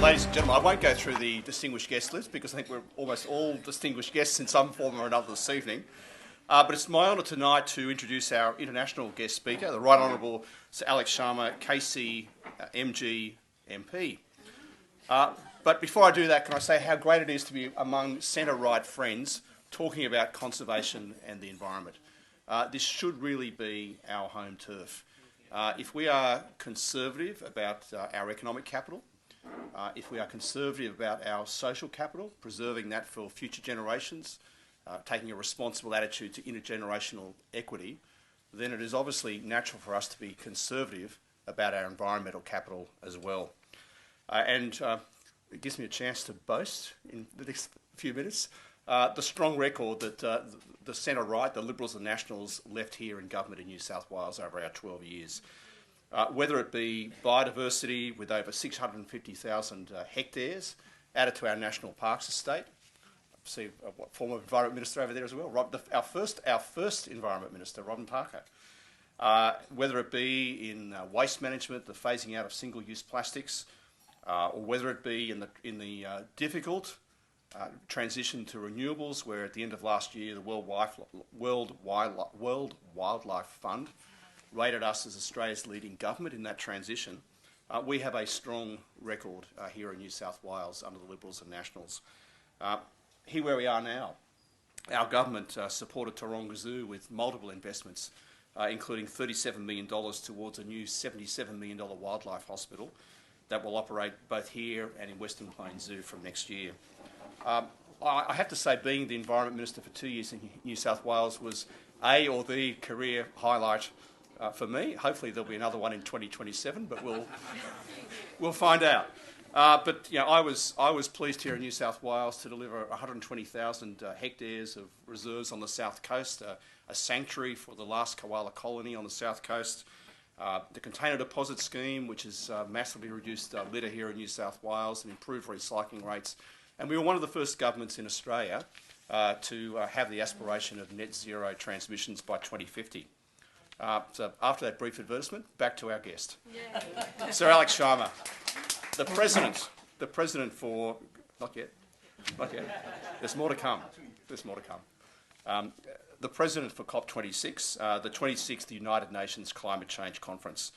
Ladies and gentlemen, I won't go through the distinguished guest list because I think we're almost all distinguished guests in some form or another this evening. But it's my honour tonight to introduce our international guest speaker, the Right Honourable Sir Alok Sharma, KC MG MP. But before I do that, can I say how great it is to be among centre-right friends talking about conservation and the environment. This should really be our home turf. If we are conservative about our economic capital, if we are conservative about our social capital, preserving that for future generations, taking a responsible attitude to intergenerational equity, then it is obviously natural for us to be conservative about our environmental capital as well. It gives me a chance to boast in the next few minutes the strong record that the centre-right, the Liberals and Nationals, left here in government in New South Wales over our 12 years. Whether it be biodiversity with over 650,000 hectares added to our national parks estate. I see a former Environment Minister over there as well, our first Environment Minister, Robin Parker. Whether it be in waste management, the phasing out of single-use plastics, or whether it be in the difficult transition to renewables, where at the end of last year the World Wildlife Fund rated us as Australia's leading government in that transition. We have a strong record here in New South Wales under the Liberals and Nationals. Here where we are now, our government supported Taronga Zoo with multiple investments, including $37 million towards a new $77 million wildlife hospital that will operate both here and in Western Plains Zoo from next year. I have to say, being the Environment Minister for 2 years in New South Wales was the career highlight for me. Hopefully there'll be another one in 2027, but we'll find out. But you know, I was pleased here in New South Wales to deliver 120,000 hectares of reserves on the south coast, a sanctuary for the last koala colony on the south coast, the container deposit scheme, which has massively reduced litter here in New South Wales and improved recycling rates. And we were one of the first governments in Australia to have the aspiration of net zero transmissions by 2050. So after that brief advertisement, back to our guest. Yeah. Sir Alok Sharma, the president for, not yet, there's more to come, the president for COP26, the 26th United Nations Climate Change Conference.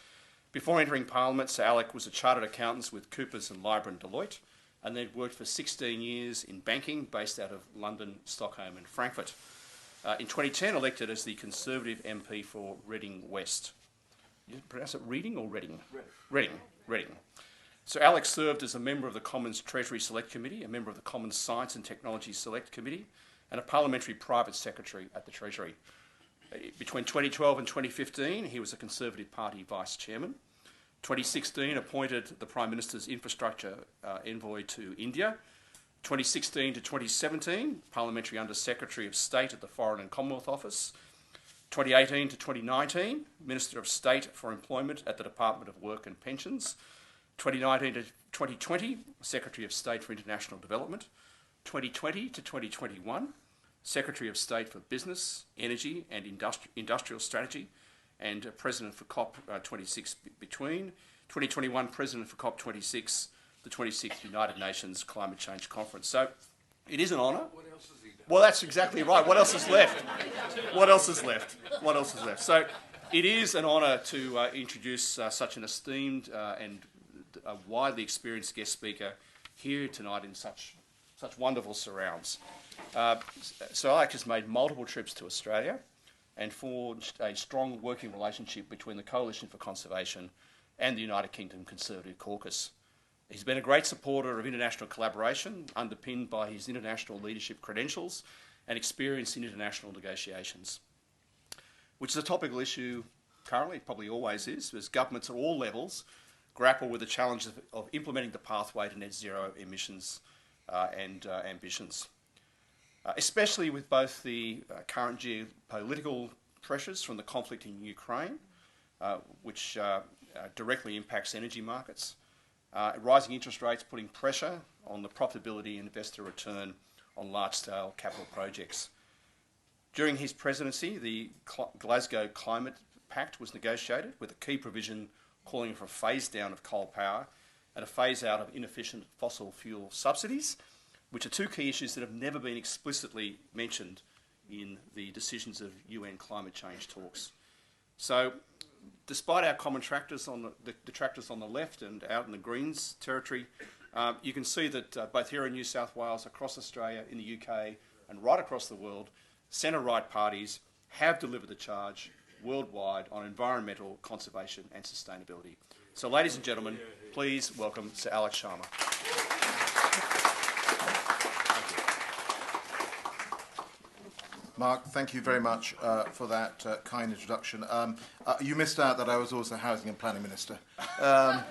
Before entering Parliament, Sir Alok was a chartered accountant with Coopers and Lybrand and Deloitte, and then worked for 16 years in banking based out of London, Stockholm and Frankfurt. In 2010, elected as the Conservative MP for Reading West. You pronounce it Reading or Reading? Reading. So Alok served as a member of the Commons Treasury Select Committee, a member of the Commons Science and Technology Select Committee, and a parliamentary private secretary at the Treasury. Between 2012 and 2015, he was a Conservative Party Vice Chairman. 2016, appointed the Prime Minister's Infrastructure Envoy to India. 2016 to 2017, Parliamentary Under Secretary of State at the Foreign and Commonwealth Office. 2018 to 2019, Minister of State for Employment at the Department of Work and Pensions. 2019 to 2020, Secretary of State for International Development. 2020 to 2021, Secretary of State for Business, Energy and Industrial Strategy, and President for COP26 between. 2021, President for COP26, the 26th United Nations Climate Change Conference. So it is an honour. What else has he done? Well, that's exactly right. What else is left? So it is an honour to introduce such an esteemed and a widely experienced guest speaker here tonight in such wonderful surrounds. So Alok has made multiple trips to Australia and forged a strong working relationship between the Coalition for Conservation and the United Kingdom Conservative Caucus. He's been a great supporter of international collaboration, underpinned by his international leadership credentials and experience in international negotiations, which is a topical issue currently, probably always is, as governments at all levels grapple with the challenge of implementing the pathway to net zero emissions and ambitions, especially with both the current geopolitical pressures from the conflict in Ukraine, which directly impacts energy markets, rising interest rates putting pressure on the profitability and investor return on large-scale capital projects. During his presidency, the Glasgow Climate Pact was negotiated with a key provision calling for a phase down of coal power and a phase out of inefficient fossil fuel subsidies, which are two key issues that have never been explicitly mentioned in the decisions of UN climate change talks. So, despite our common tractors on the tractors on the left and out in the Greens territory, you can see that both here in New South Wales, across Australia, in the UK, and right across the world, centre-right parties have delivered the charge worldwide on environmental conservation and sustainability. So, ladies and gentlemen, please welcome Sir Alok Sharma. Mark, thank you very much for that kind introduction. You missed out that I was also Housing and Planning Minister. That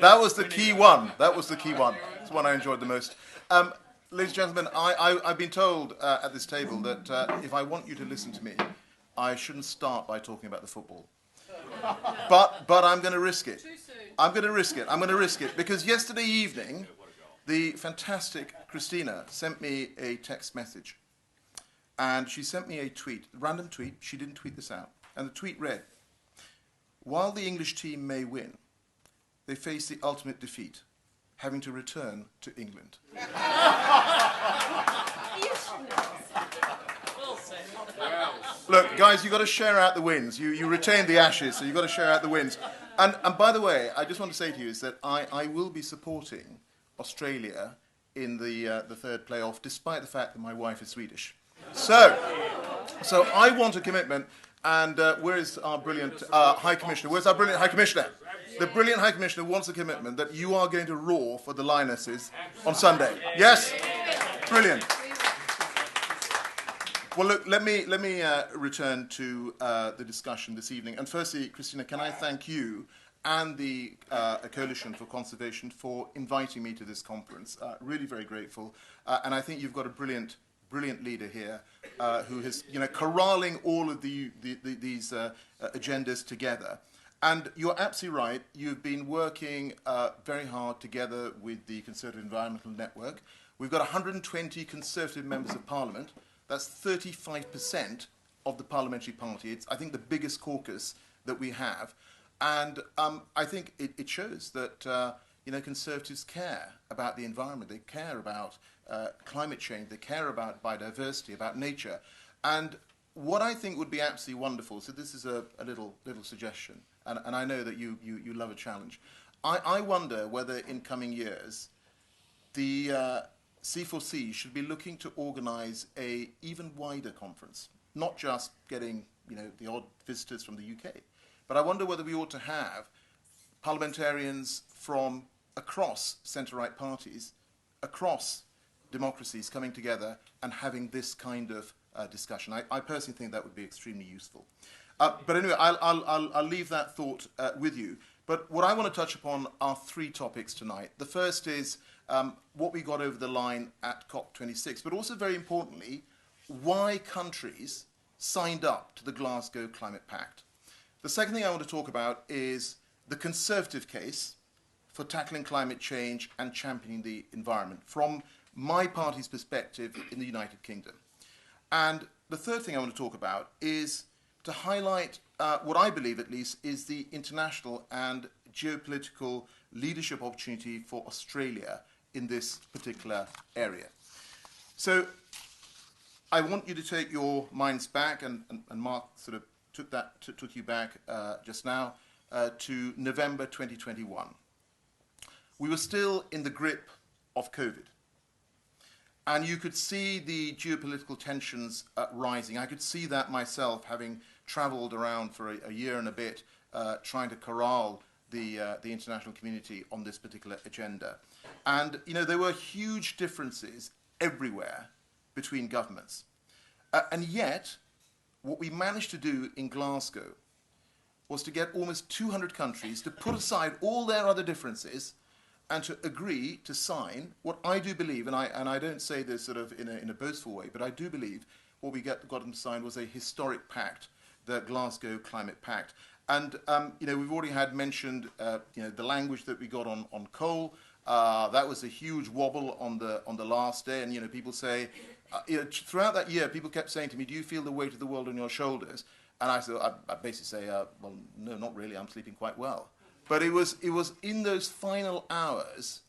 was the key one. That was the key one. It's the one I enjoyed the most. Ladies and gentlemen, I've been told at this table that if I want you to listen to me, I shouldn't start by talking about the football. But I'm going to risk it. I'm going to risk it. I'm going to risk it. Because yesterday evening, the fantastic Christina sent me a text message. And she sent me a tweet, a random tweet. She didn't tweet this out. And the tweet read, "While the English team may win, they face the ultimate defeat, having to return to England." Look, guys, you've got to share out the wins. You retained the Ashes, so you've got to share out the wins. And by the way, I just want to say to you is that I will be supporting Australia in the third playoff, despite the fact that my wife is Swedish. So I want a commitment, and where is our brilliant High Commissioner? Where's our brilliant High Commissioner? The brilliant High Commissioner wants a commitment that you are going to roar for the Lionesses on Sunday. Yes? Brilliant. Well, look, let me return to the discussion this evening. And firstly, Christina, can I thank you and the Coalition for Conservation for inviting me to this conference. Really very grateful. And I think you've got a brilliant leader here who is, corralling all of these agendas together. And you're absolutely right. You've been working very hard together with the Conservative Environmental Network. We've got 120 Conservative members of Parliament. That's 35% of the parliamentary party. It's, I think, the biggest caucus that we have. And I think it shows that Conservatives care about the environment. They care about climate change. They care about biodiversity, about nature. And what I think would be absolutely wonderful, so this is a little suggestion, and I know that you love a challenge. I wonder whether in coming years the C4C should be looking to organise a even wider conference, not just getting the odd visitors from the UK, but I wonder whether we ought to have parliamentarians from across centre-right parties, across democracies coming together and having this kind of discussion. I personally think that would be extremely useful. But anyway, I'll leave that thought with you. But what I want to touch upon are three topics tonight. The first is what we got over the line at COP26, but also very importantly, why countries signed up to the Glasgow Climate Pact. The second thing I want to talk about is the Conservative case for tackling climate change and championing the environment from my party's perspective in the United Kingdom. And the third thing I want to talk about is to highlight what I believe, at least, is the international and geopolitical leadership opportunity for Australia in this particular area. So I want you to take your minds back, and Mark sort of took you back just now, to November 2021. We were still in the grip of COVID. And you could see the geopolitical tensions rising. I could see that myself, having travelled around for a year and a bit, trying to corral the international community on this particular agenda. And there were huge differences everywhere between governments. And yet, what we managed to do in Glasgow was to get almost 200 countries to put aside all their other differences and to agree to sign what I do believe, and I don't say this sort of in a boastful way, but I do believe what we got them to sign was a historic pact, the Glasgow Climate Pact. And we've already had mentioned the language that we got on coal. That was a huge wobble on the last day, and people say throughout that year, people kept saying to me, "Do you feel the weight of the world on your shoulders?" And I basically say, "Well, no, not really. I'm sleeping quite well." But it was in those final hours,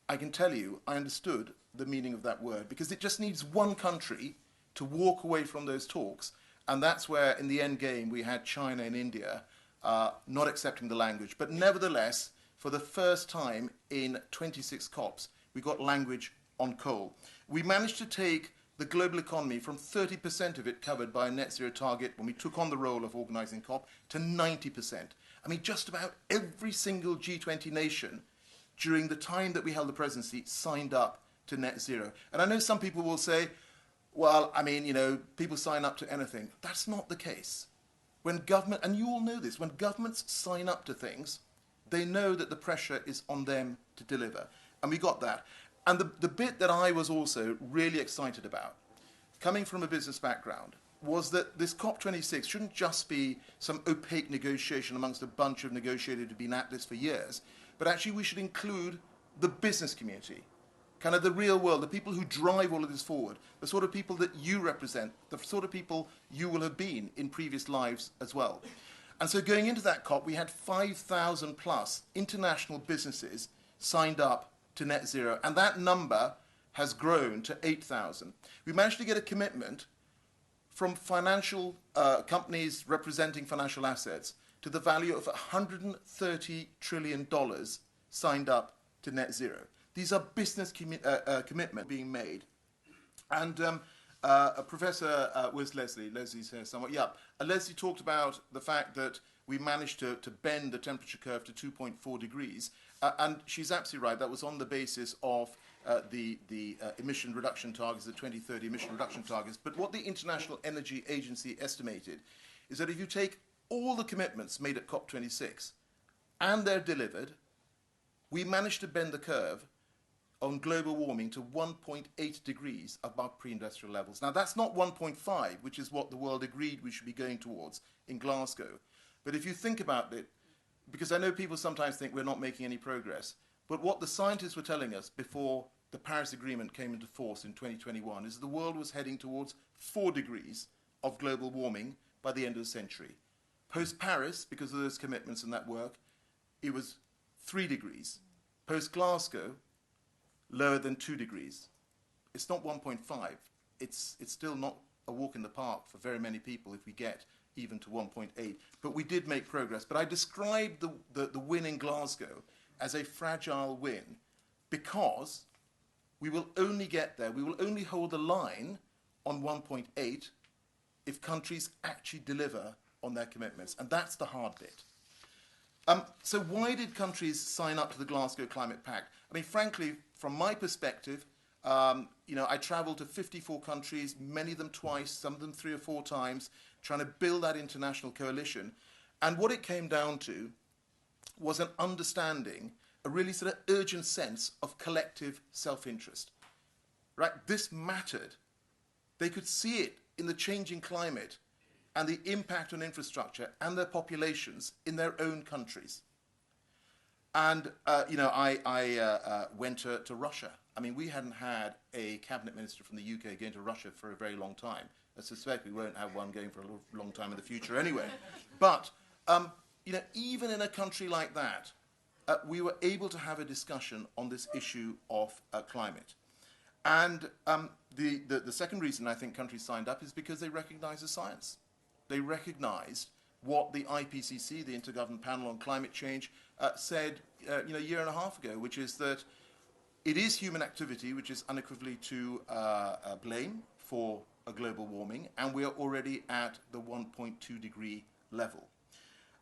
I can tell you, I understood the meaning of that word, because it just needs one country to walk away from those talks. And that's where, in the end game, we had China and India not accepting the language. But nevertheless, for the first time in 26 COPs, we got language on coal. We managed to take the global economy from 30% of it covered by a net zero target when we took on the role of organising COP to 90%. I mean, just about every single G20 nation during the time that we held the presidency signed up to net zero. And I know some people will say, well, I mean, you know, people sign up to anything. That's not the case. When government, and you all know this, when governments sign up to things, they know that the pressure is on them to deliver. And we got that. And the bit that I was also really excited about, coming from a business background, was that this COP26 shouldn't just be some opaque negotiation amongst a bunch of negotiators who've been at this for years, but actually we should include the business community, kind of the real world, the people who drive all of this forward, the sort of people that you represent, the sort of people you will have been in previous lives as well. And so going into that COP, we had 5,000 plus international businesses signed up to net zero, and that number has grown to 8,000. We managed to get a commitment from financial companies representing financial assets to the value of $130 trillion signed up to net zero. These are business commitments being made. And Professor, where's Leslie? Leslie's here somewhat. Yeah, Leslie talked about the fact that we managed to bend the temperature curve to 2.4 degrees. And she's absolutely right. That was on the basis of the emission reduction targets, the 2030 emission reduction targets. But what the International Energy Agency estimated is that if you take all the commitments made at COP26 and they're delivered, we managed to bend the curve on global warming to 1.8 degrees above pre-industrial levels. Now, that's not 1.5, which is what the world agreed we should be going towards in Glasgow. But if you think about it, because I know people sometimes think we're not making any progress, but what the scientists were telling us before the Paris Agreement came into force in 2021 is the world was heading towards 4 degrees of global warming by the end of the century. Post-Paris, because of those commitments and that work, it was 3 degrees. Post-Glasgow, lower than 2 degrees. It's not 1.5. It's still not a walk in the park for very many people if we get even to 1.8. But we did make progress. But I described the win in Glasgow as a fragile win because we will only get there, we will only hold the line on 1.8 if countries actually deliver on their commitments. And that's the hard bit. So why did countries sign up to the Glasgow Climate Pact? I mean, frankly, from my perspective, I traveled to 54 countries, many of them twice, some of them 3 or 4 times, trying to build that international coalition. And what it came down to was an understanding, a really sort of urgent sense of collective self-interest. Right? This mattered. They could see it in the changing climate and the impact on infrastructure and their populations in their own countries. And, I went to Russia. I mean, we hadn't had a cabinet minister from the UK going to Russia for a very long time. I suspect we won't have one going for a long time in the future anyway. But, even in a country like that, we were able to have a discussion on this issue of climate. And the second reason I think countries signed up is because they recognize the science. They recognized what the IPCC, the Intergovernmental Panel on Climate Change, said a year and a half ago, which is that it is human activity which is unequivocally to blame for a global warming, and we are already at the 1.2 degree level.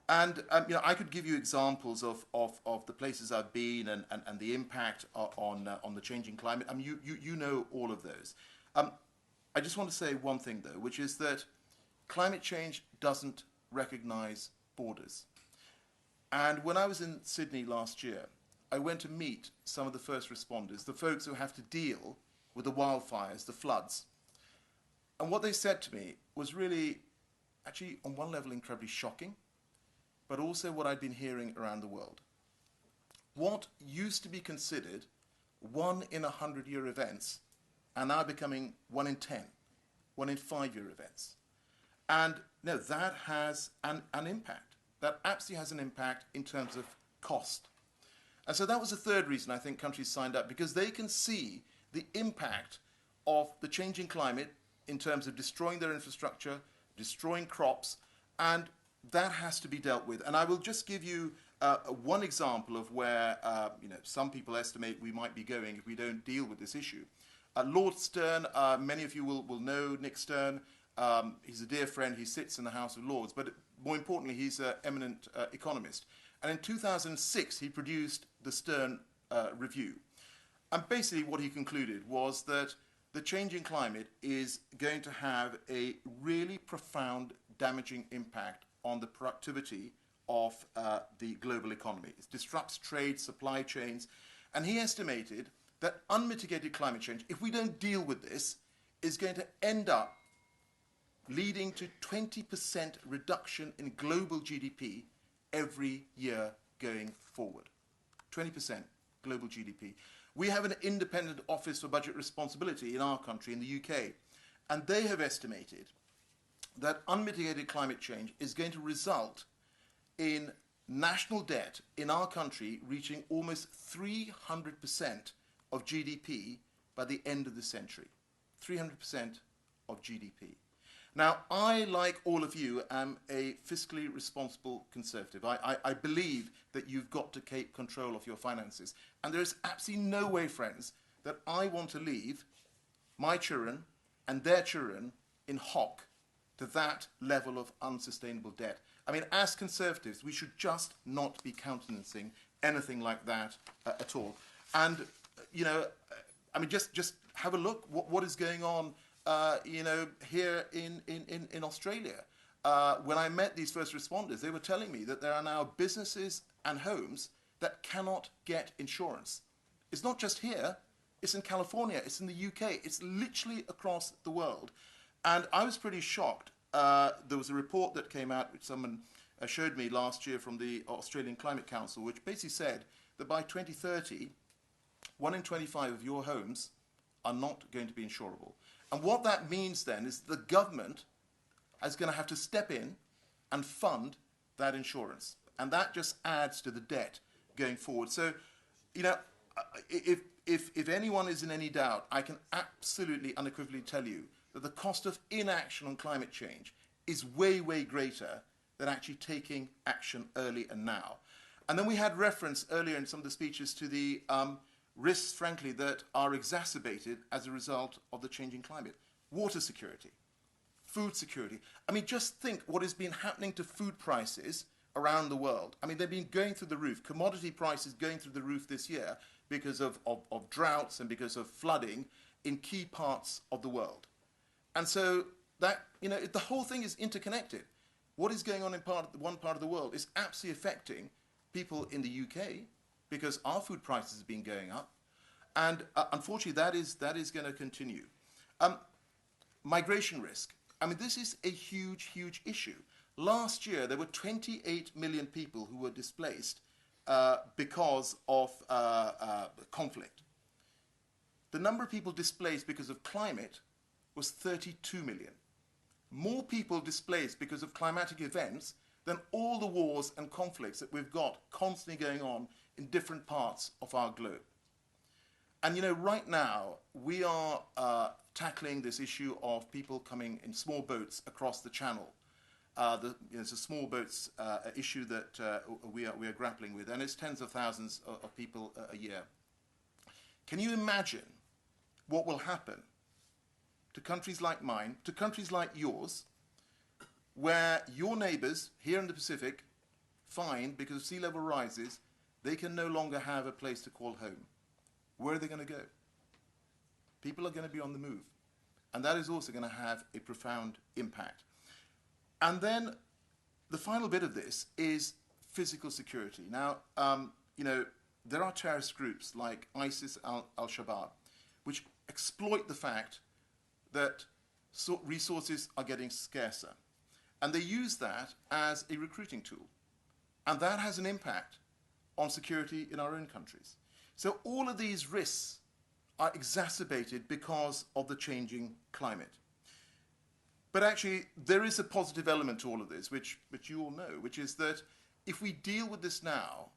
And I could give you examples of the places I've been and the impact on the changing climate. I mean, you know all of those. I just want to say one thing, though, which is that climate change doesn't recognize borders. And when I was in Sydney last year, I went to meet some of the first responders, the folks who have to deal with the wildfires, the floods. And what they said to me was really, actually, on one level, incredibly shocking, but also what I'd been hearing around the world. What used to be considered 1 in 100-year events are now becoming 1 in 10, 1 in 5-year events. And no, that has an impact. That absolutely has an impact in terms of cost. And so that was the third reason I think countries signed up, because they can see the impact of the changing climate in terms of destroying their infrastructure, destroying crops, and that has to be dealt with. And I will just give you one example of where some people estimate we might be going if we don't deal with this issue. Lord Stern, many of you will know Nick Stern. He's a dear friend. He sits in the House of Lords, but more importantly, he's an eminent economist. And in 2006, he produced the Stern Review. And basically what he concluded was that the changing climate is going to have a really profound damaging impact on the productivity of the global economy. It disrupts trade, supply chains, and he estimated that unmitigated climate change, if we don't deal with this, is going to end up leading to 20% reduction in global GDP every year going forward. 20% global GDP. We have an independent Office for Budget Responsibility in our country, in the UK, and they have estimated that unmitigated climate change is going to result in national debt in our country reaching almost 300% of GDP by the end of the century. 300% of GDP. Now, I, like all of you, am a fiscally responsible conservative. I believe that you've got to keep control of your finances. And there is absolutely no way, friends, that I want to leave my children and their children in hock to that level of unsustainable debt. I mean, as conservatives, we should just not be countenancing anything like that at all. And, I mean, just have a look what is going on here in Australia. When I met these first responders, they were telling me that there are now businesses and homes that cannot get insurance. It's not just here, it's in California, it's in the UK, it's literally across the world. And I was pretty shocked. There was a report that came out, which someone showed me last year from the Australian Climate Council, which basically said that by 2030, 1 in 25 of your homes are not going to be insurable. And what that means then is the government is going to have to step in and fund that insurance. And that just adds to the debt going forward. So, if anyone is in any doubt, I can absolutely unequivocally tell you that the cost of inaction on climate change is way, way greater than actually taking action early and now. And then we had reference earlier in some of the speeches to the risks, frankly, that are exacerbated as a result of the changing climate. Water security, food security. I mean, just think what has been happening to food prices around the world. I mean, they've been going through the roof. Commodity prices going through the roof this year because of droughts and because of flooding in key parts of the world. And so that, the whole thing is interconnected. What is going on in one part of the world is absolutely affecting people in the UK because our food prices have been going up. And unfortunately, that is going to continue. Migration risk. I mean, this is a huge, huge issue. Last year, there were 28 million people who were displaced because of conflict. The number of people displaced because of climate was 32 million. More people displaced because of climatic events than all the wars and conflicts that we've got constantly going on in different parts of our globe. And right now, we are tackling this issue of people coming in small boats across the channel. It's a small boats issue that we are grappling with, and it's tens of thousands of people a year. Can you imagine what will happen to countries like mine, to countries like yours, where your neighbours here in the Pacific find, because of sea level rises, they can no longer have a place to call home? Where are they going to go? People are going to be on the move. And that is also going to have a profound impact. And then the final bit of this is physical security. Now, there are terrorist groups like ISIS, Al-Shabaab, which exploit the fact that resources are getting scarcer. And they use that as a recruiting tool. And that has an impact on security in our own countries. So all of these risks are exacerbated because of the changing climate. But actually, there is a positive element to all of this, which you all know, which is that if we deal with this now,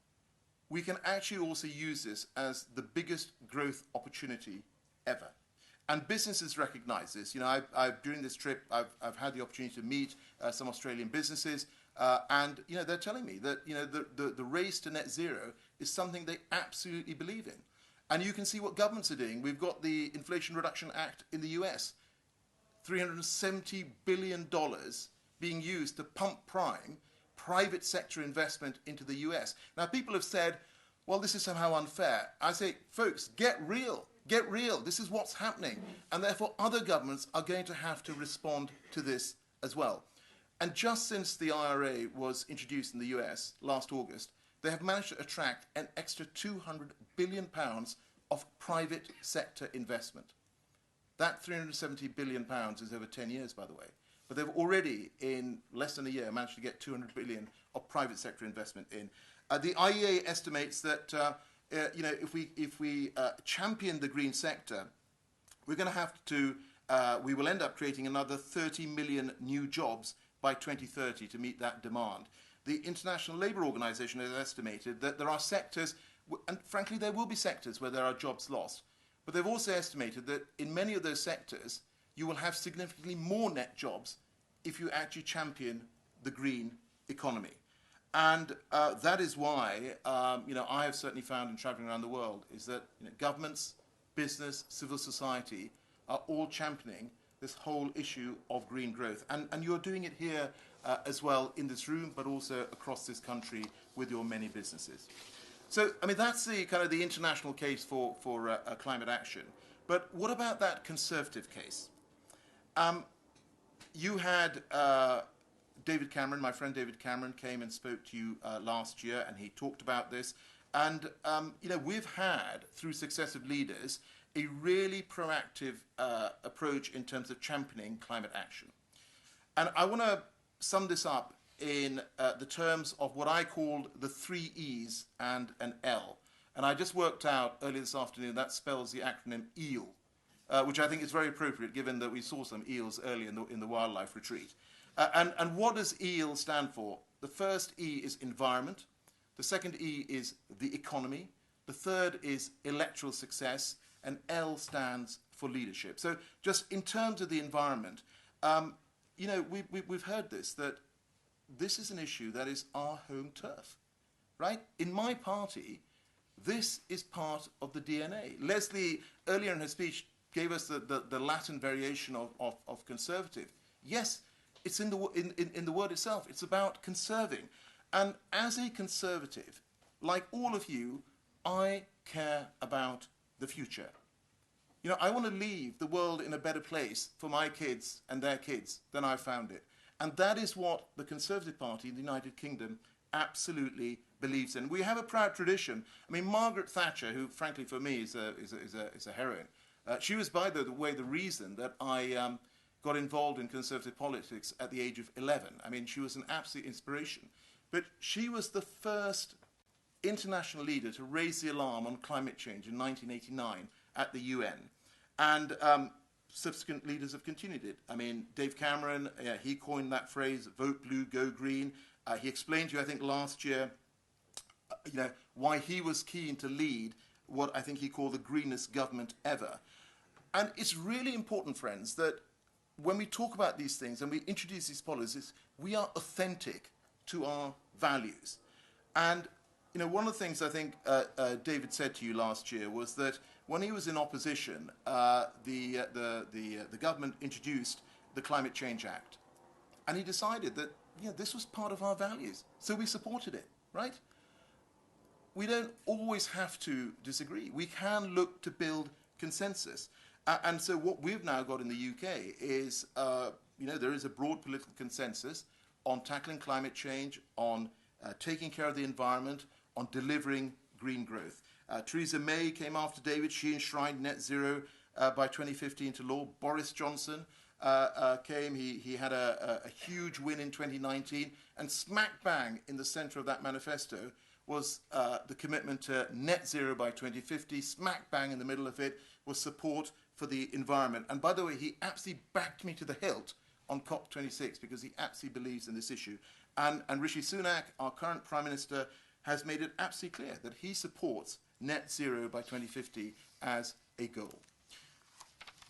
we can actually also use this as the biggest growth opportunity ever. And businesses recognize this. You know, during this trip, I've had the opportunity to meet some Australian businesses, and you know, they're telling me that, you know, the race to net zero is something they absolutely believe in. And you can see what governments are doing. We've got the Inflation Reduction Act in the US, $370 billion being used to pump prime private sector investment into the US. Now, people have said, well, this is somehow unfair. I say, folks, get real. Get real. This is what's happening. And therefore, other governments are going to have to respond to this as well. And just since the IRA was introduced in the US last August, they have managed to attract an extra £200 billion of private sector investment. That £370 billion is over 10 years, by the way. But they've already, in less than a year, managed to get $200 billion of private sector investment in. The IEA estimates that you know, if we champion the green sector, we're going to have to, we will end up creating another 30 million new jobs by 2030 to meet that demand. The International Labour Organization has estimated that there are sectors, and frankly there will be sectors where there are jobs lost, but they've also estimated that in many of those sectors you will have significantly more net jobs if you actually champion the green economy. And that is why, you know, I have certainly found in traveling around the world is that, you know, governments, business, civil society are all championing this whole issue of green growth. And you're doing it here as well in this room, but also across this country with your many businesses. So, I mean, that's the kind of the international case for climate action. But what about that Conservative case? You had David Cameron, my friend David Cameron, came and spoke to you last year, and he talked about this. And, you know, we've had, through successive leaders, a really proactive approach in terms of championing climate action. And I want to sum this up in the terms of what I called the 3 E's and an L. And I just worked out earlier this afternoon that spells the acronym EEL, which I think is very appropriate given that we saw some eels earlier in the wildlife retreat. And what does EEL stand for? The first E is environment, the second E is the economy, the third is electoral success, and L stands for leadership. So just in terms of the environment, you know, we've heard this, that this is an issue that is our home turf, right? In my party, this is part of the DNA. Leslie, earlier in her speech, gave us the Latin variation of conservative. Yes, it's in the word itself. It's about conserving. And as a conservative, like all of you, I care about the future. You know, I want to leave the world in a better place for my kids and their kids than I found it. And that is what the Conservative Party in the United Kingdom absolutely believes in. We have a proud tradition. I mean, Margaret Thatcher, who frankly for me is a heroine, she was, by the way, the reason that I got involved in Conservative politics at the age of 11. I mean, she was an absolute inspiration. But she was the first international leader to raise the alarm on climate change in 1989 at the UN. And subsequent leaders have continued it. I mean, Dave Cameron, he coined that phrase, vote blue, go green. He explained to you, I think, last year, you know, why he was keen to lead what I think he called the greenest government ever. And it's really important, friends, that when we talk about these things and we introduce these policies, we are authentic to our values. And you know, one of the things I think David said to you last year was that when he was in opposition, the government introduced the Climate Change Act, and he decided that, you know, this was part of our values, so we supported it, right? We don't always have to disagree. We can look to build consensus. And so what we've now got in the UK is, you know, there is a broad political consensus on tackling climate change, on taking care of the environment, on delivering green growth. Theresa May came after David. She enshrined net zero by 2050 into law. Boris Johnson came. He had a huge win in 2019. And smack bang in the centre of that manifesto was the commitment to net zero by 2050. Smack bang in the middle of it was support for the environment. And by the way, he absolutely backed me to the hilt on COP26 because he absolutely believes in this issue. And Rishi Sunak, our current Prime Minister, has made it absolutely clear that he supports net zero by 2050 as a goal.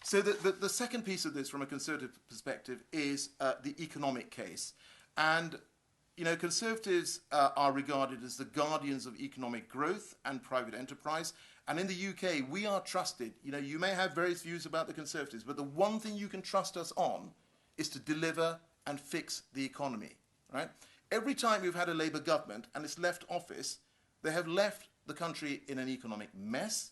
So the second piece of this from a Conservative perspective is the economic case. And, Conservatives are regarded as the guardians of economic growth and private enterprise. And in the UK, we are trusted. You may have various views about the Conservatives, but the one thing you can trust us on is to deliver and fix the economy, right? Every time we've had a Labour government and it's left office, they have left the country in an economic mess,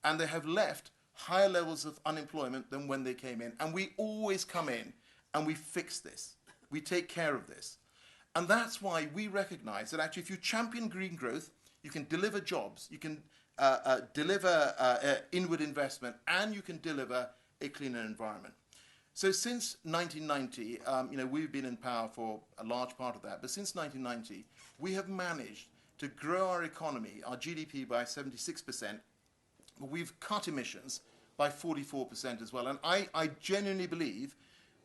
and they have left higher levels of unemployment than when they came in. And we always come in and we fix this. We take care of this. And that's why we recognise that actually if you champion green growth, you can deliver jobs, you can deliver inward investment, and you can deliver a cleaner environment. So since 1990, we've been in power for a large part of that, but since 1990, we have managed to grow our economy, our GDP, by 76%. We've cut emissions by 44% as well. And I genuinely believe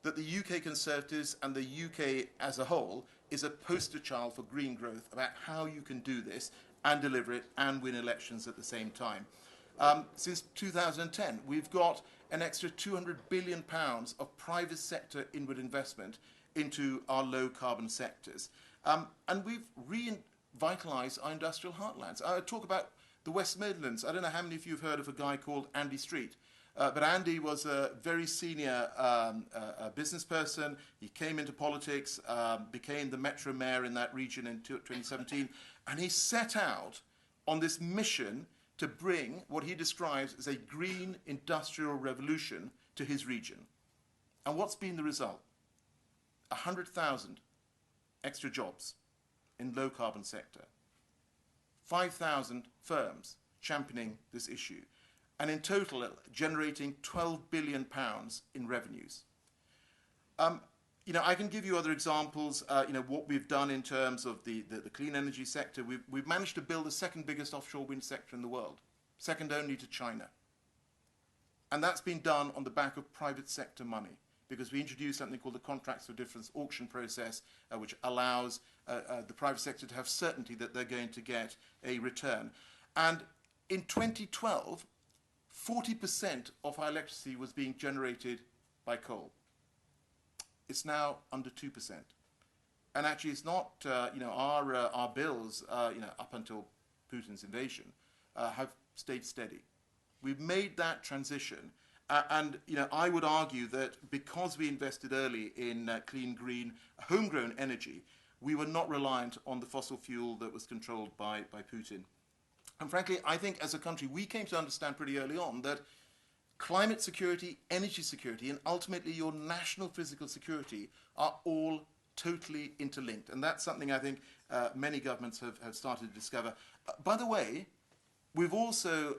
that the UK Conservatives and the UK as a whole is a poster child for green growth about how you can do this and deliver it and win elections at the same time. Since 2010, we've got an extra £200 billion of private sector inward investment into our low carbon sectors. And we've revitalised our industrial heartlands. I talk about the West Midlands. I don't know how many of you have heard of a guy called Andy Street. But Andy was a very senior business person. He came into politics, became the Metro Mayor in that region in 2017, and he set out on this mission to bring what he describes as a green industrial revolution to his region. And what's been the result? 100,000 extra jobs in low carbon sector, 5,000 firms championing this issue, and in total generating £12 billion in revenues. I can give you other examples, what we've done in terms of the clean energy sector. We've managed to build the second biggest offshore wind sector in the world, second only to China. And that's been done on the back of private sector money, because we introduced something called the Contracts for Difference auction process, which allows the private sector to have certainty that they're going to get a return. And in 2012, 40% of our electricity was being generated by coal. It's now under 2%. And actually it's not, our bills, up until Putin's invasion, have stayed steady. We've made that transition. And I would argue that because we invested early in clean, green, homegrown energy, we were not reliant on the fossil fuel that was controlled by Putin. And frankly, I think as a country, we came to understand pretty early on that climate security, energy security, and ultimately your national physical security are all totally interlinked. And that's something I think many governments have started to discover. By the way, we've also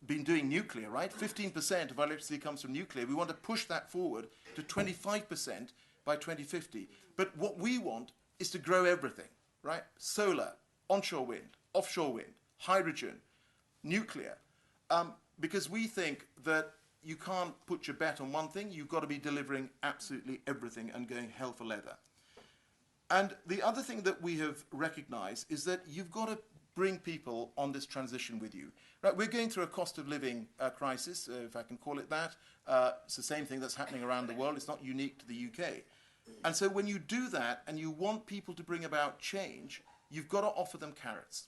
been doing nuclear, right? 15% of our electricity comes from nuclear. We want to push that forward to 25% by 2050. But what we want is to grow everything, right? Solar, onshore wind, offshore wind, hydrogen, nuclear, because we think that you can't put your bet on one thing. You've got to be delivering absolutely everything and going hell for leather. And the other thing that we have recognized is that you've got to bring people on this transition with you. Right, we're going through a cost of living crisis, if I can call it that. It's the same thing that's happening around the world. It's not unique to the UK. And so when you do that and you want people to bring about change, you've got to offer them carrots.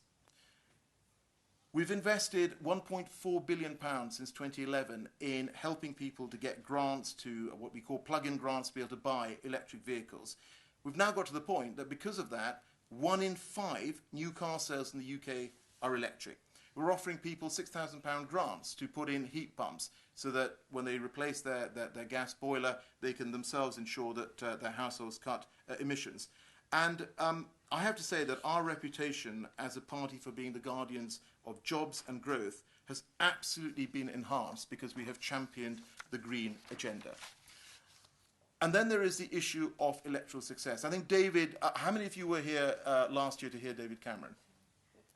We've invested £1.4 billion since 2011 in helping people to get grants to what we call plug-in grants to be able to buy electric vehicles. We've now got to the point that because of that, 1 in 5 new car sales in the UK are electric. We're offering people £6,000 grants to put in heat pumps so that when they replace their gas boiler, they can themselves ensure that their households cut emissions. And I have to say that our reputation as a party for being the guardians of jobs and growth has absolutely been enhanced because we have championed the green agenda. And then there is the issue of electoral success. I think David, how many of you were here last year to hear David Cameron?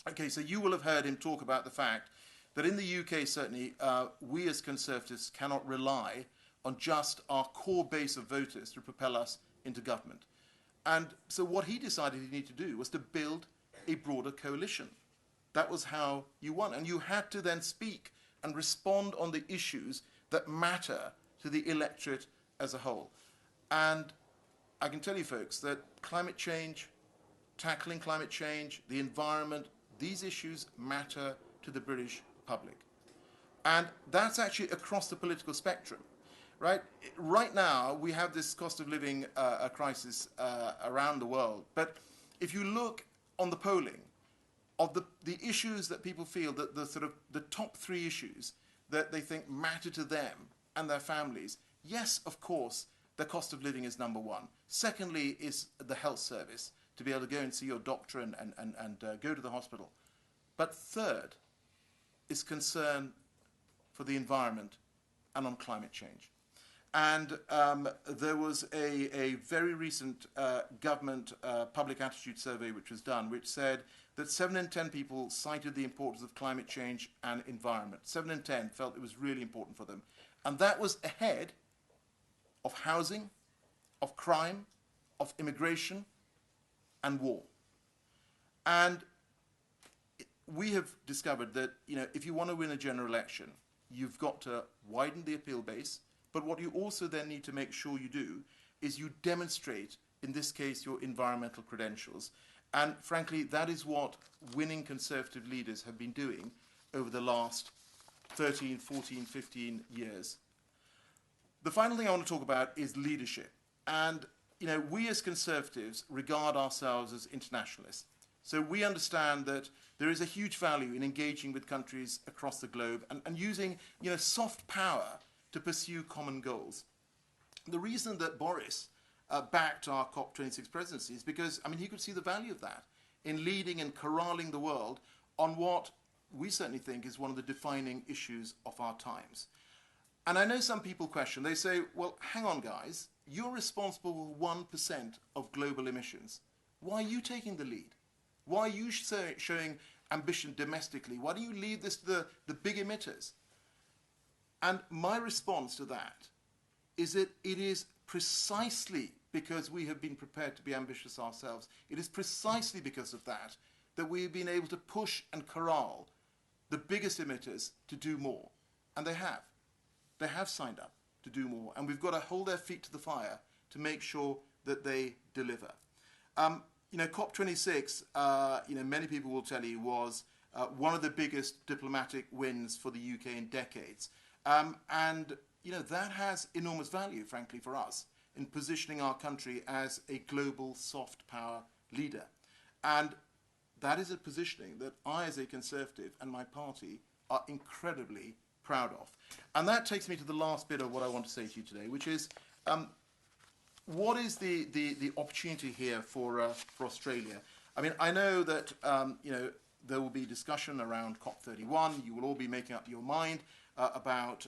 Okay, so you will have heard him talk about the fact that in the UK, certainly, we as Conservatives cannot rely on just our core base of voters to propel us into government. And so what he decided he needed to do was to build a broader coalition. That was how you won. And you had to then speak and respond on the issues that matter to the electorate as a whole. And I can tell you, folks, that climate change, tackling climate change, the environment, these issues matter to the British public. And that's actually across the political spectrum. Right? Right now, we have this cost of living crisis around the world. But if you look on the polling of the issues that people feel, that the top three issues that they think matter to them and their families, yes, of course, the cost of living is number one. Secondly is the health service, to be able to go and see your doctor and go to the hospital. But third is concern for the environment and on climate change. And there was a very recent government public attitude survey which was done, which said that 7 in 10 people cited the importance of climate change and environment. 7 in 10 felt it was really important for them. And that was ahead of housing, of crime, of immigration, and war. And we have discovered that, if you want to win a general election, you've got to widen the appeal base. But what you also then need to make sure you do is you demonstrate, in this case, your environmental credentials. And frankly, that is what winning Conservative leaders have been doing over the last 13, 14, 15 years. The final thing I want to talk about is leadership. And, we as Conservatives regard ourselves as internationalists. So we understand that there is a huge value in engaging with countries across the globe and using, soft power to pursue common goals. The reason that Boris backed our COP26 presidency is because, he could see the value of that in leading and corralling the world on what we certainly think is one of the defining issues of our times. And I know some people question, they say, well, hang on, guys, you're responsible for 1% of global emissions. Why are you taking the lead? Why are you showing ambition domestically? Why do you leave this to the big emitters? And my response to that is that it is precisely because we have been prepared to be ambitious ourselves, it is precisely because of that we have been able to push and corral the biggest emitters to do more. And they have. They have signed up to do more. And we've got to hold their feet to the fire to make sure that they deliver. COP26, many people will tell you, was one of the biggest diplomatic wins for the UK in decades. That has enormous value, frankly, for us in positioning our country as a global soft power leader. And that is a positioning that I, as a Conservative, and my party are incredibly proud of. And that takes me to the last bit of what I want to say to you today, which is what is the opportunity here for Australia? I know that there will be discussion around COP31. You will all be making up your mind about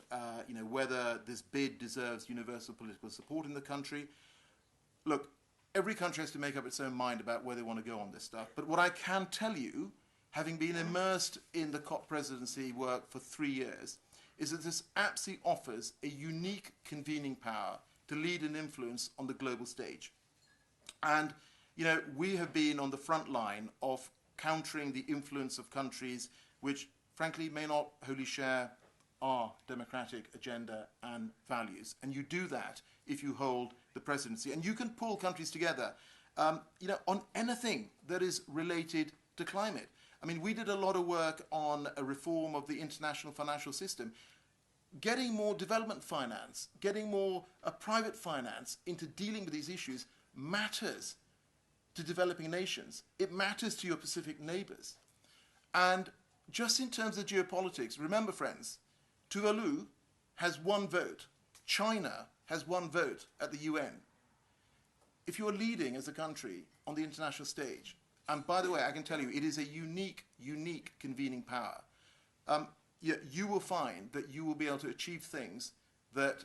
whether this bid deserves universal political support in the country. Look, every country has to make up its own mind about where they want to go on this stuff. But what I can tell you, having been immersed in the COP presidency work for 3 years, is that this absolutely offers a unique convening power to lead and influence on the global stage. And, we have been on the front line of countering the influence of countries which, frankly, may not wholly share our democratic agenda and values. And you do that if you hold the presidency. And you can pull countries together, on anything that is related to climate. We did a lot of work on a reform of the international financial system. Getting more development finance, getting more private finance into dealing with these issues matters to developing nations. It matters to your Pacific neighbours. And just in terms of geopolitics, remember, friends, Tuvalu has 1 vote. China has 1 vote at the UN. If you're leading as a country on the international stage, and by the way, I can tell you, it is a unique convening power, you will find that you will be able to achieve things that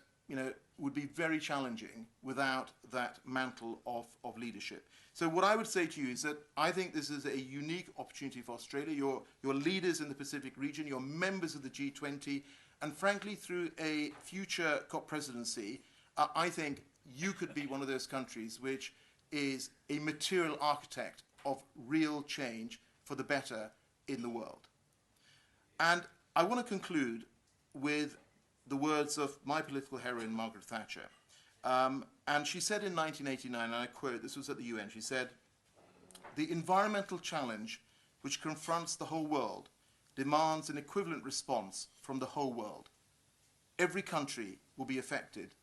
would be very challenging without that mantle of leadership. So what I would say to you is that I think this is a unique opportunity for Australia. You're leaders in the Pacific region, you're members of the G20, and frankly, through a future COP presidency, I think you could be one of those countries which is a material architect of real change for the better in the world. And I want to conclude with the words of my political heroine, Margaret Thatcher. And she said in 1989, and I quote, this was at the UN, she said, "The environmental challenge which confronts the whole world demands an equivalent response from the whole world. Every country will be affected,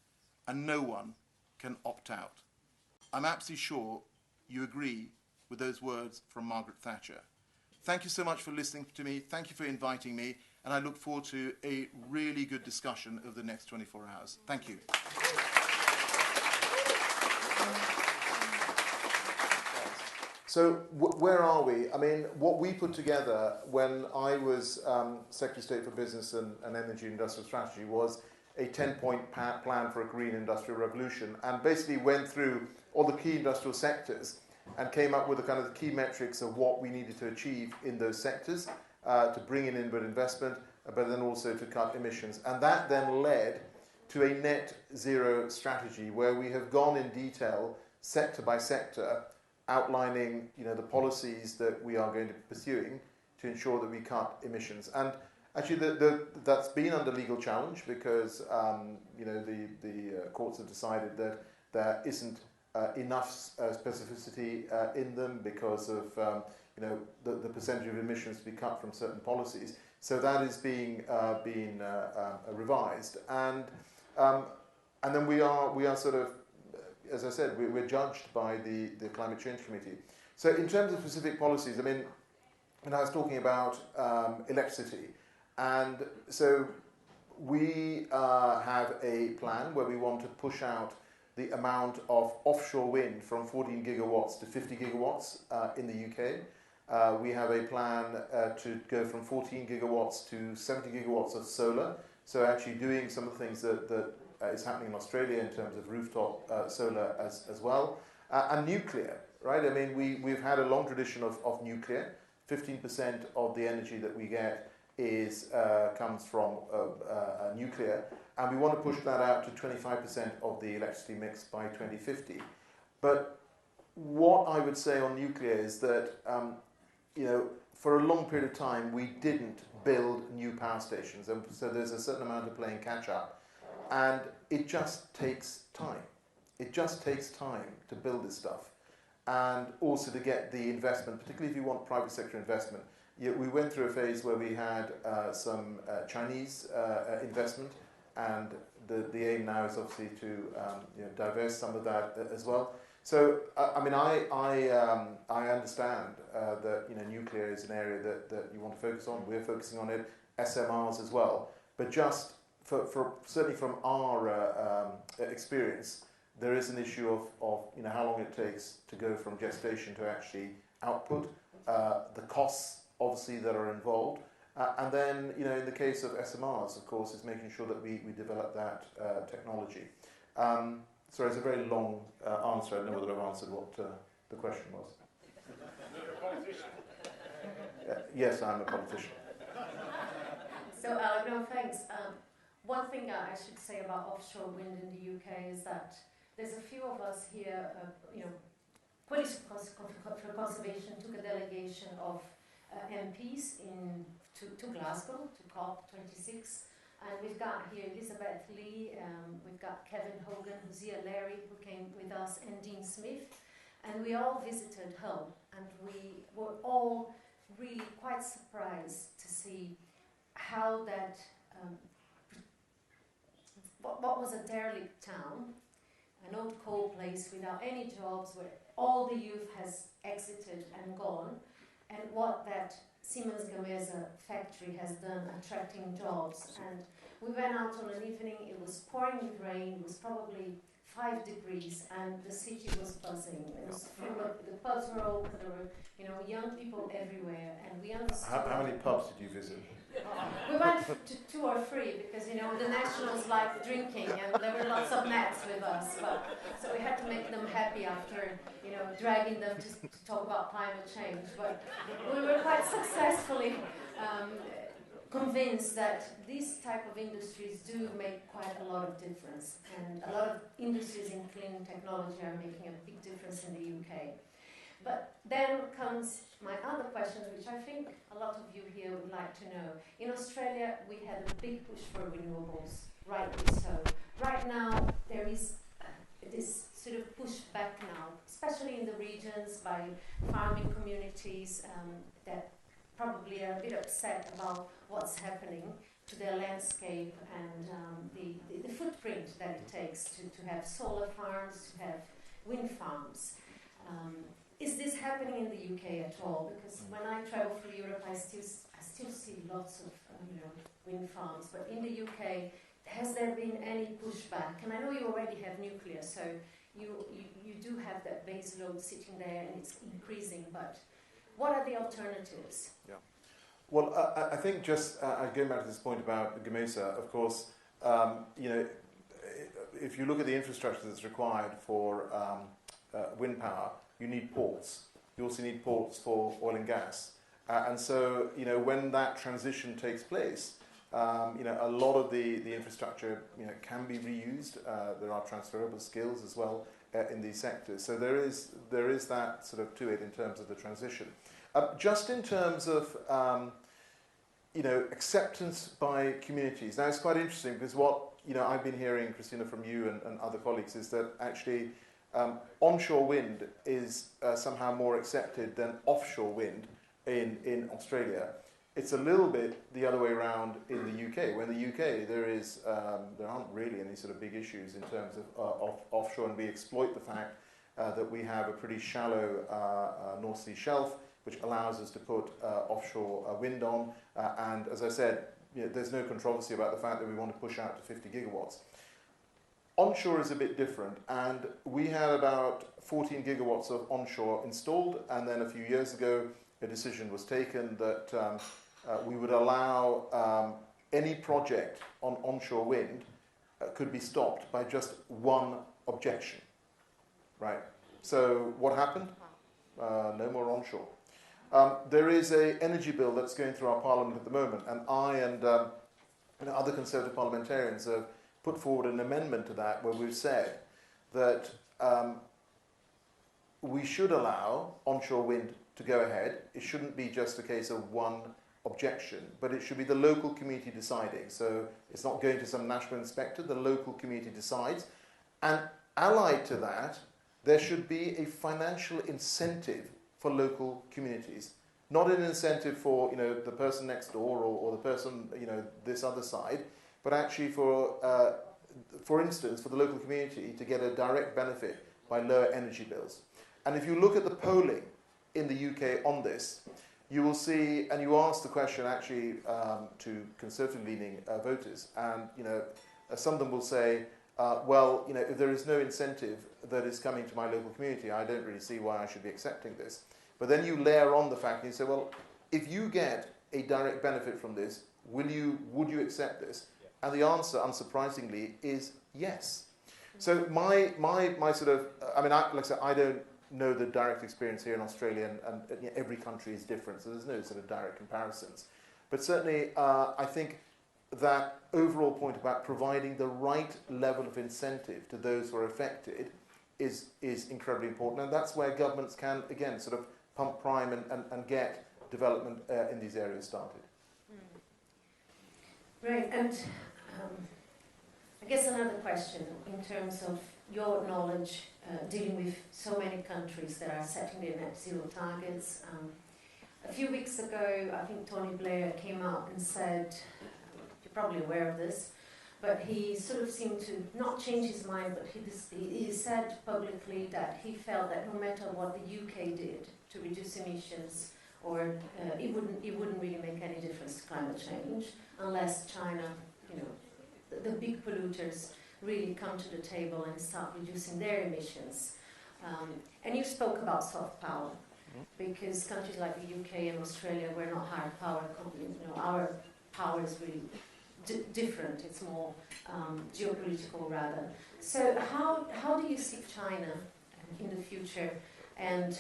and no one can opt out." I'm absolutely sure you agree with those words from Margaret Thatcher. Thank you so much for listening to me. Thank you for inviting me. And I look forward to a really good discussion over the next 24 hours. Thank you. So where are we? I mean, what we put together when I was Secretary of State for Business and Energy Industrial Strategy was a 10-point plan for a green industrial revolution, and basically went through all the key industrial sectors and came up with the kind of the key metrics of what we needed to achieve in those sectors to bring in inward investment, but then also to cut emissions. And that then led to a net zero strategy where we have gone in detail, sector by sector, outlining the policies that we are going to be pursuing to ensure that we cut emissions. And actually, that's been under legal challenge because the courts have decided that there isn't enough specificity in them because of the percentage of emissions to be cut from certain policies. So that is being revised, and then we are sort of, as I said, we're judged by the Climate Change Committee. So in terms of specific policies, I mean, and I was talking about electricity, and so we have a plan where we want to push out the amount of offshore wind from 14 gigawatts to 50 gigawatts in the UK. We have a plan to go from 14 gigawatts to 70 gigawatts of solar. So actually doing some of the things that is happening in Australia in terms of rooftop solar as well. And nuclear, right? I mean, we've had a long tradition of nuclear. 15% of the energy that we get comes from nuclear, and we want to push that out to 25% of the electricity mix by 2050. But what I would say on nuclear is that for a long period of time we didn't build new power stations, and so there's a certain amount of playing catch up, and it just takes time. It just takes time to build this stuff, and also to get the investment, particularly if you want private sector investment. We went through a phase where we had some Chinese investment, and the aim now is obviously to divest some of that as well. So I mean, I understand that nuclear is an area that you want to focus on. We're focusing on it, SMRs as well. But just for certainly from our experience, there is an issue of how long it takes to go from gestation to actually output, the costs obviously that are involved, and then in the case of SMRs, of course, is making sure that we develop that technology. Sorry, it's a very long answer. I don't know whether I've answered what the question was. You're a politician. Yes, I'm a politician. So, Alok, no, thanks. One thing I should say about offshore wind in the UK is that there's a few of us here, Policy for Conservation took a delegation of MPs to Glasgow, to COP26, and we've got here Elizabeth Lee, we've got Kevin Hogan, Hosea Larry, who came with us, and Dean Smith, and we all visited Hull, and we were all really quite surprised to see how that, what was a derelict town, an old coal place without any jobs, where all the youth has exited and gone, and what that Siemens Gamesa factory has done attracting jobs. And we went out on an evening, it was pouring with rain, it was probably 5 degrees, and the city was buzzing. It was full of, the pubs were open, there were young people everywhere, and we understood. How many pubs did you visit? We went to 2 or 3 because the nationals like drinking, and there were lots of nats with us. So we had to make them happy after dragging them to talk about climate change. But we were quite successfully convinced that these type of industries do make quite a lot of difference, and a lot of industries in clean technology are making a big difference in the UK. But then comes my other question, which I think a lot of you here would like to know. In Australia, we had a big push for renewables, rightly so. Right now, there is this sort of push back now, especially in the regions by farming communities that probably are a bit upset about what's happening to their landscape and the footprint that it takes to have solar farms, to have wind farms. Is this happening in the UK at all? Because when I travel through Europe, I still see lots of wind farms. But in the UK, has there been any pushback? And I know you already have nuclear, so you do have that base load sitting there and it's increasing. But what are the alternatives? Yeah. Well, I think just going back to this point about Gamesa, of course, if you look at the infrastructure that's required for wind power, you need ports. You also need ports for oil and gas. And so, when that transition takes place, a lot of the infrastructure, can be reused. There are transferable skills as well in these sectors. So there is that sort of to it in terms of the transition. Just in terms of, acceptance by communities. Now, it's quite interesting because what, I've been hearing, Christina, from you and other colleagues is that actually onshore wind is somehow more accepted than offshore wind in Australia. It's a little bit the other way around in the UK. When the UK, there aren't really any sort of big issues in terms of offshore, and we exploit the fact that we have a pretty shallow North Sea shelf, which allows us to put offshore wind on. And as I said, there's no controversy about the fact that we want to push out to 50 gigawatts. Onshore is a bit different, and we had about 14 gigawatts of onshore installed, and then a few years ago a decision was taken that we would allow any project on onshore wind could be stopped by just one objection, right? So what happened? No more onshore. There is an energy bill that's going through our parliament at the moment, and I and other Conservative parliamentarians have put forward an amendment to that where we've said that we should allow onshore wind to go ahead. It shouldn't be just a case of one objection, but it should be the local community deciding. So it's not going to some national inspector, the local community decides. And allied to that, there should be a financial incentive for local communities. Not an incentive for the person next door or the person this other side, but actually for instance, for the local community to get a direct benefit by lower energy bills. And if you look at the polling in the UK on this, you will see, and you ask the question actually to conservative-leaning voters, and some of them will say, if there is no incentive that is coming to my local community, I don't really see why I should be accepting this. But then you layer on the fact and you say, well, if you get a direct benefit from this, would you accept this? Yeah. And the answer, unsurprisingly, is yes. So my sort of, like I said, I don't know the direct experience here in Australia, and every country is different, so there's no sort of direct comparisons. But certainly, I think that overall point about providing the right level of incentive to those who are affected is incredibly important, and that's where governments can, again, sort of pump prime and get development in these areas started. Right, and I guess another question in terms of your knowledge dealing with so many countries that are setting their net zero targets. A few weeks ago, I think Tony Blair came out and said, you're probably aware of this, but he sort of seemed to not change his mind, but he said publicly that he felt that no matter what the UK did to reduce emissions, or it wouldn't really make any difference to climate change unless China, the big polluters, really come to the table and start reducing their emissions. And you spoke about soft power, because countries like the UK and Australia were not hard power companies. Our power is really different. It's more geopolitical rather. So how do you see China in the future? And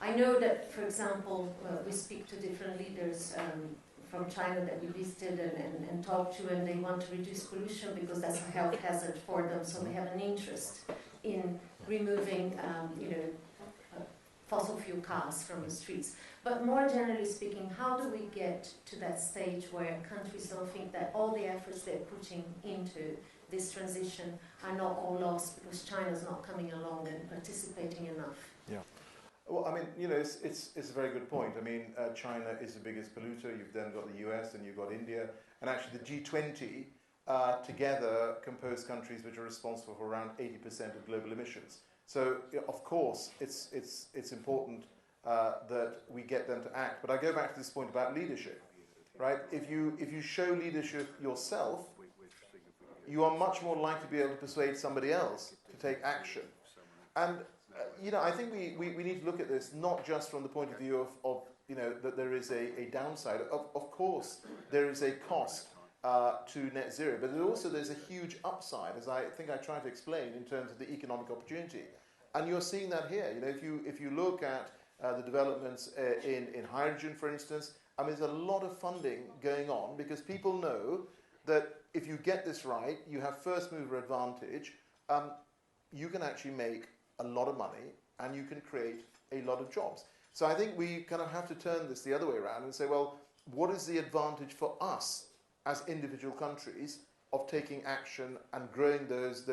I know that, for example, we speak to different leaders from China that we visited and talked to, and they want to reduce pollution because that's a health hazard for them, so they have an interest in removing fossil fuel cars from the streets. But more generally speaking, how do we get to that stage where countries don't think that all the efforts they're putting into this transition are not all lost because China's not coming along and participating enough? Yeah. Well, I mean, it's a very good point. I mean, China is the biggest polluter. You've then got the US and you've got India. And actually the G20 together compose countries which are responsible for around 80% of global emissions. So, of course, it's important that we get them to act. But I go back to this point about leadership, right? If you show leadership yourself, you are much more likely to be able to persuade somebody else to take action. And I think we need to look at this not just from the point of view of that there is a downside. Of course, there is a cost to net zero, but there's a huge upside, as I think I tried to explain, in terms of the economic opportunity. And you're seeing that here. If you look at the developments in hydrogen, for instance, I mean, there's a lot of funding going on because people know that if you get this right, you have first mover advantage, you can actually make a lot of money and you can create a lot of jobs. So I think we kind of have to turn this the other way around and say, well, what is the advantage for us as individual countries of taking action and growing those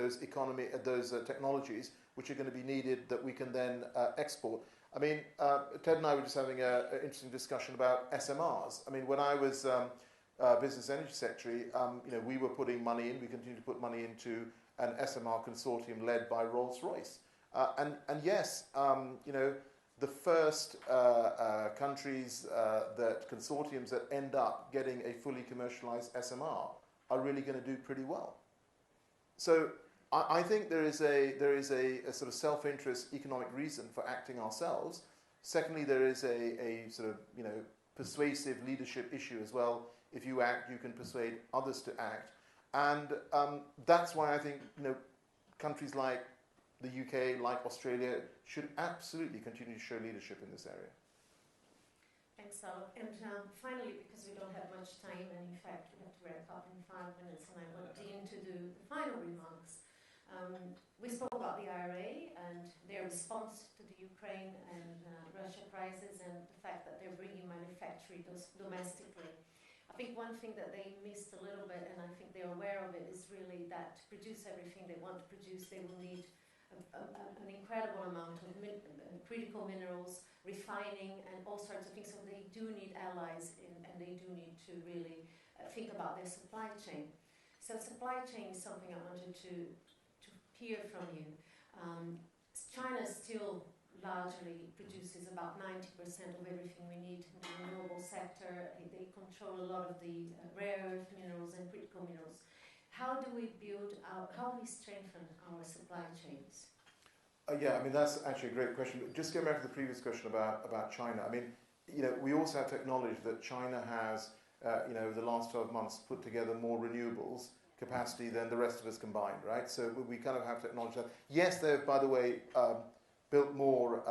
technologies which are going to be needed that we can then export? I mean, Ted and I were just having an interesting discussion about SMRs. I mean, when I was Business Energy Secretary, we were putting money in, we continue to put money into an SMR consortium led by Rolls-Royce. And yes, the first countries consortiums that end up getting a fully commercialized SMR are really going to do pretty well. So I think there is a sort of self-interest economic reason for acting ourselves. Secondly, there is a sort of persuasive leadership issue as well. If you act, you can persuade others to act, and that's why I think countries like the UK, like Australia, should absolutely continue to show leadership in this area. Thanks, Alok. And finally, because we don't have much time, and in fact we have to wrap up in 5 minutes, and I want Dean to do the final remarks. We spoke about the IRA and their response to the Ukraine and Russia crisis and the fact that they're bringing manufacturing domestically. I think one thing that they missed a little bit, and I think they're aware of it, is really that to produce everything they want to produce, they will need an incredible amount of critical minerals, refining, and all sorts of things. So they do need allies, and they do need to really think about their supply chain. So supply chain is something I wanted to hear from you. China still largely produces about 90% of everything we need in the renewable sector. They control a lot of the rare earth minerals and critical minerals. How do we strengthen our supply chains? Yeah, I mean, that's actually a great question. But just going back to the previous question about China, I mean, we also have to acknowledge that China has, over the last 12 months, put together more renewables capacity than the rest of us combined, right? So we kind of have to acknowledge that. Yes, they've, by the way, built more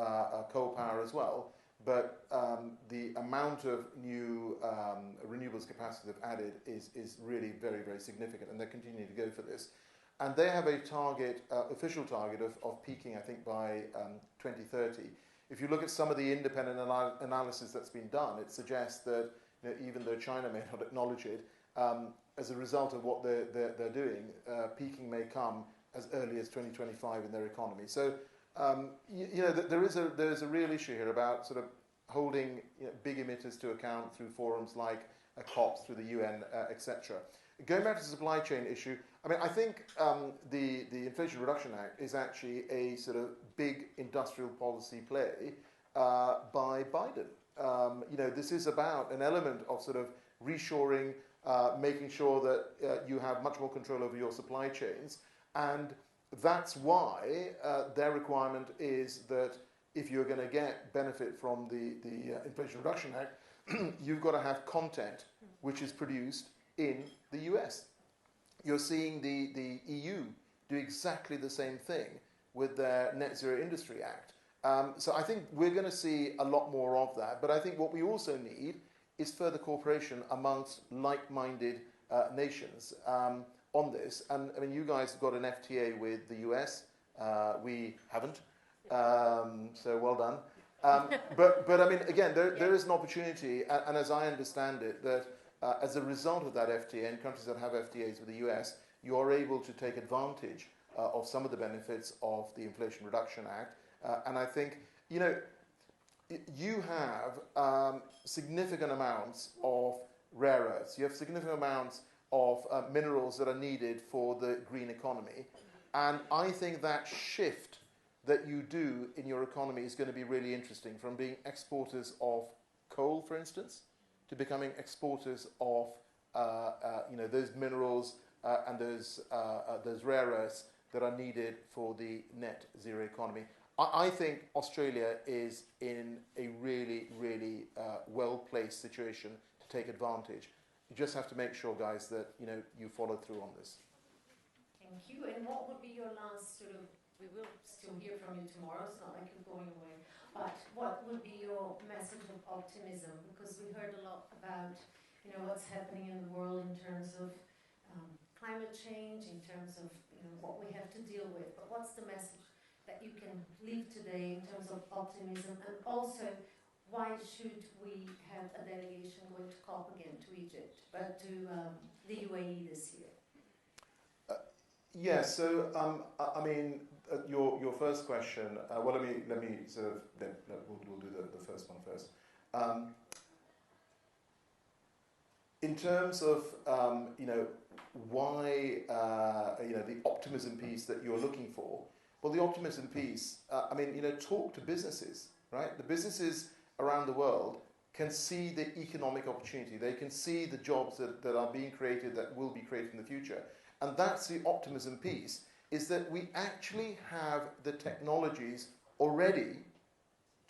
coal power as well, but the amount of new renewables capacity they've added is really very, very significant, and they're continuing to go for this. And they have a target, official target of peaking, I think, by 2030. If you look at some of the independent analysis that's been done, it suggests that even though China may not acknowledge it, as a result of what they're doing, peaking may come as early as 2025 in their economy. So there is a real issue here about sort of holding big emitters to account through forums like COPs, through the UN, etc. Going back to the supply chain issue, I mean, I think the Inflation Reduction Act is actually a sort of big industrial policy play by Biden. This is about an element of sort of reshoring, making sure that you have much more control over your supply chains. And that's why their requirement is that if you're going to get benefit from the Inflation Reduction Act, you've got to have content which is produced in the US. You're seeing the EU do exactly the same thing with their Net Zero Industry Act. So I think we're going to see a lot more of that. But I think what we also need is further cooperation amongst like-minded nations on this. And I mean, you guys have got an FTA with the US. We haven't. So well done. But I mean, again, there is an opportunity, and as I understand it, that as a result of that FTA, in countries that have FTAs with the US, you are able to take advantage of some of the benefits of the Inflation Reduction Act. And I think, you know, you have significant amounts of rare earths. You have significant amounts of minerals that are needed for the green economy. And I think that shift that you do in your economy is going to be really interesting, from being exporters of coal, for instance, to becoming exporters of you know, those minerals and those rare earths that are needed for the net zero economy. I think Australia is in a really, really well-placed situation to take advantage. You just have to make sure, guys, that you follow through on this. Thank you. And what would be your last sort of, we will still hear from you tomorrow, it's not like you're going away, but what would be your message of optimism? Because we heard a lot about, what's happening in the world in terms of climate change, in terms of, what we have to deal with, but what's the message that you can leave today in terms of optimism? And also, why should we have a delegation going to COP again, to Egypt, but to the UAE this year? Yeah, so I mean, your first question. Well, let me sort of we'll do the first one first. In terms of why the optimism piece that you're looking for. Well, the optimism piece. I mean, talk to businesses, right? The businesses around the world can see the economic opportunity. They can see the jobs that are being created, that will be created in the future. And that's the optimism piece, is that we actually have the technologies already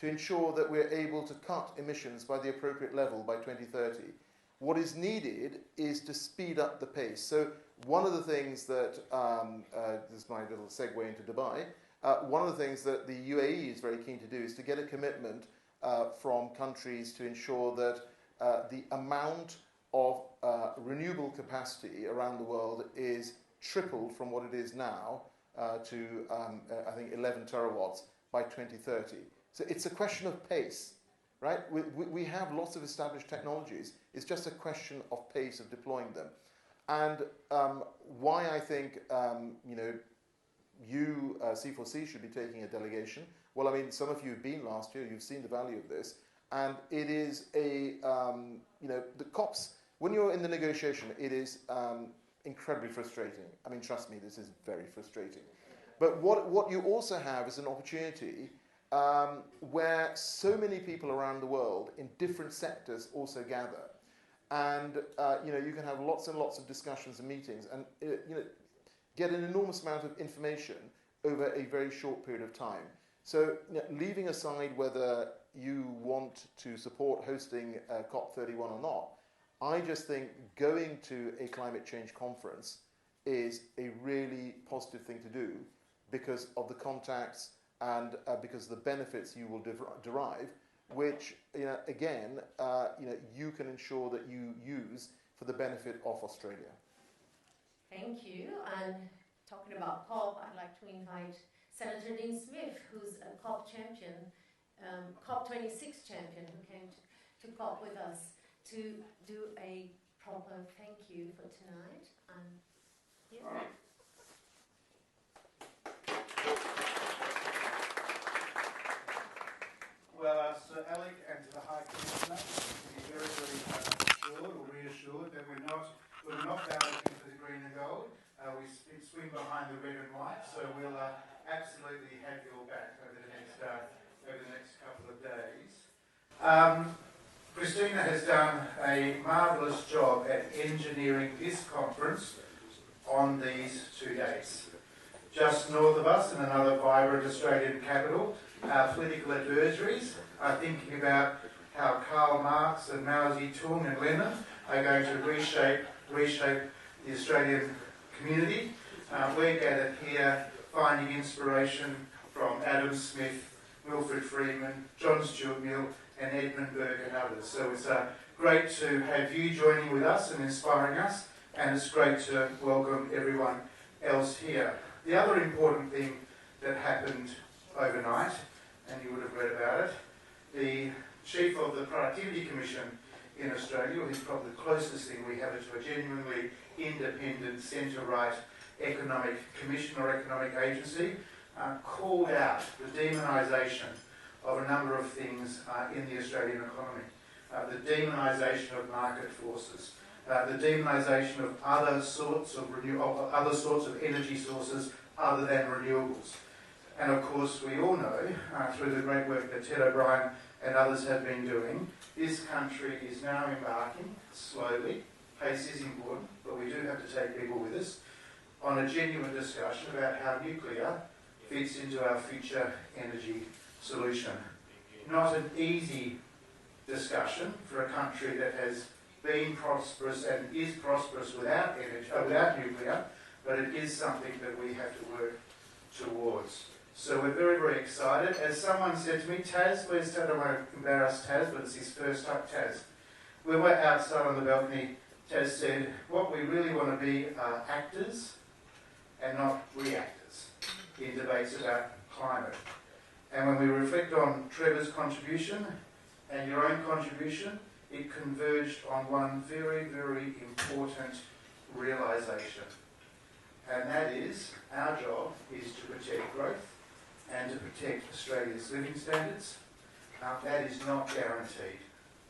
to ensure that we're able to cut emissions by the appropriate level by 2030. What is needed is to speed up the pace. So one of the things that, this is my little segue into Dubai, one of the things that the UAE is very keen to do is to get a commitment from countries to ensure that the amount of renewable capacity around the world is tripled from what it is now to, I think, 11 terawatts by 2030. So it's a question of pace, right? We have lots of established technologies. It's just a question of pace of deploying them. And why I think, you, C4C, should be taking a delegation. Well, I mean, some of you have been last year. You've seen the value of this. And it is a, the COPs, when you're in the negotiation, it is incredibly frustrating. I mean, trust me, this is very frustrating. But what you also have is an opportunity where so many people around the world in different sectors also gather. And, you can have lots and lots of discussions and meetings and, get an enormous amount of information over a very short period of time. So, leaving aside whether you want to support hosting COP31 or not, I just think going to a climate change conference is a really positive thing to do because of the contacts and because of the benefits you will derive, which, again, you can ensure that you use for the benefit of Australia. Thank you. And talking about COP, I'd like to invite Senator Dean Smith, who's a COP champion, COP26 champion, who came to COP with us to do a proper thank you for tonight. And yeah. Well, Sir Alec and to the High Commissioner, be very, very reassured that we're not balancing for the green and gold. We swing behind the red and white, so we'll absolutely have your back over the next couple of days. Christina has done a marvellous job at engineering this conference on these 2 days. Just north of us, in another vibrant Australian capital, our political adversaries are thinking about how Karl Marx and Mao Zedong and Lenin are going to reshape the Australian community. We're gathered here finding inspiration from Adam Smith, Wilfred Freeman, John Stuart Mill and Edmund Burke and others. So it's great to have you joining with us and inspiring us, and it's great to welcome everyone else here. The other important thing that happened overnight, and you would have read about it, the Chief of the Productivity Commission in Australia, who's probably the closest thing we have to a genuinely independent centre-right economic commission or economic agency, called out the demonisation of a number of things in the Australian economy. The demonisation of market forces, the demonisation of other sorts of energy sources other than renewables. And of course, we all know, through the great work that Ted O'Brien and others have been doing, this country is now embarking, slowly, pace is important, but we do have to take people with us, on a genuine discussion about how nuclear fits into our future energy solution. Not an easy discussion for a country that has been prosperous and is prosperous without nuclear, but it is something that we have to work towards. So we're very, very excited. As someone said to me, Taz, please tell, I don't want to embarrass Taz, but it's his first time, Taz. We were outside on the balcony. Taz said, what we really want to be are actors and not reactors in debates about climate. And when we reflect on Trevor's contribution and your own contribution, it converged on one very, very important realisation. And that is, our job is to protect growth and to protect Australia's living standards. That is not guaranteed.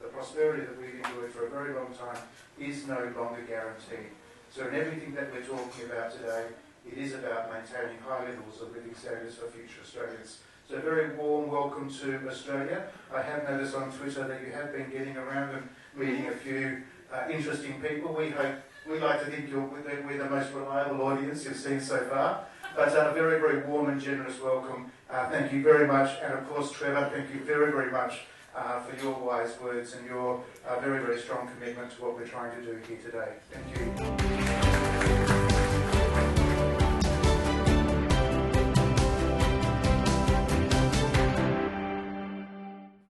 The prosperity that we've enjoyed for a very long time is no longer guaranteed. So in everything that we're talking about today, it is about maintaining high levels of living standards for future Australians. So a very warm welcome to Australia. I have noticed on Twitter that you have been getting around and meeting a few interesting people. We like to think we're the most reliable audience you've seen so far. But a very, very warm and generous welcome. Thank you very much. And of course, Trevor, thank you very, very much for your wise words and your very, very strong commitment to what we're trying to do here today. Thank you.